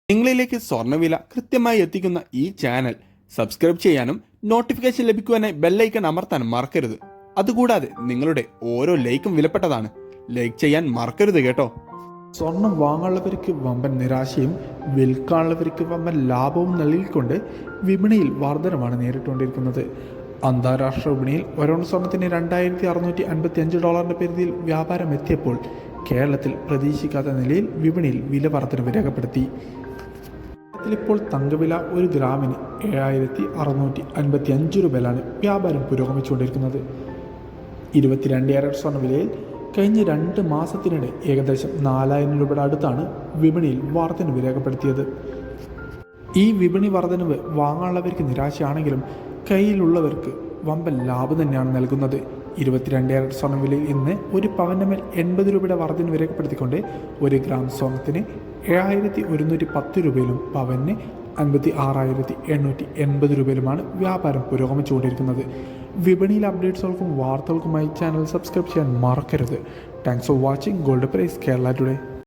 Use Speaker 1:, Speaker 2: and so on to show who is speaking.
Speaker 1: നിങ്ങളിലേക്ക് സ്വർണ്ണവില കൃത്യമായി എത്തിക്കുന്ന ഈ ചാനൽ സബ്സ്ക്രൈബ് ചെയ്യാനും നോട്ടിഫിക്കേഷൻ ലഭിക്കുവാനായി ബെല്ലൈക്കൺ അമർത്താനും മറക്കരുത്. അതുകൂടാതെ നിങ്ങളുടെ ഓരോ ലൈക്കും വിലപ്പെട്ടതാണ്. ലൈക്ക് ചെയ്യാൻ മറക്കരുത് കേട്ടോ.
Speaker 2: സ്വർണം വാങ്ങാനുള്ളവർക്ക് വമ്പൻ നിരാശയും വിൽക്കാനുള്ളവർക്ക് വമ്പൻ ലാഭവും നൽകിക്കൊണ്ട് വിപണിയിൽ വർധനമാണ് നേരിട്ടുകൊണ്ടിരിക്കുന്നത്. അന്താരാഷ്ട്ര വിപണിയിൽ ഒരോൺ സ്വർണത്തിന് $2,655 പരിധിയിൽ വ്യാപാരം എത്തിയപ്പോൾ കേരളത്തിൽ പ്രതീക്ഷിക്കാത്ത നിലയിൽ വിപണിയിൽ വില വർധനവ് രേഖപ്പെടുത്തി. ഇപ്പോൾ തങ്കവില 1 ഗ്രാമിന് 7,655 രൂപയിലാണ് വ്യാപാരം പുരോഗമിച്ചുകൊണ്ടിരിക്കുന്നത്. 22 ക്യാരറ്റ് സ്വർണ്ണവിലയിൽ കഴിഞ്ഞ 2 മാസത്തിനിടെ ഏകദേശം 4,000 രൂപയുടെ അടുത്താണ് വിപണിയിൽ വർധനവ് രേഖപ്പെടുത്തിയത്. ഈ വിപണി വർധനവ് വാങ്ങാനുള്ളവർക്ക് നിരാശയാണെങ്കിലും കയ്യിലുള്ളവർക്ക് വമ്പൻ ലാഭം തന്നെയാണ് നൽകുന്നത്. 22 ക്യാരറ്റ് സ്വർണ്ണവിലയിൽ ഇന്ന് ഒരു പവൻ്റെ മേൽ 80 രൂപയുടെ വർധനവ് രേഖപ്പെടുത്തിക്കൊണ്ട് 1 ഗ്രാം സ്വർണത്തിന് 7,110 രൂപയിലും പവന് 56,880 രൂപയിലുമാണ് വ്യാപാരം പുരോഗമിച്ചുകൊണ്ടിരിക്കുന്നത്. വിപണിയിലെ അപ്ഡേറ്റ്സുകൾക്കും വാർത്തകൾക്കുമായി ചാനൽ സബ്സ്ക്രൈബ് ചെയ്യാൻ മറക്കരുത്. Thanks for watching gold price Kerala today.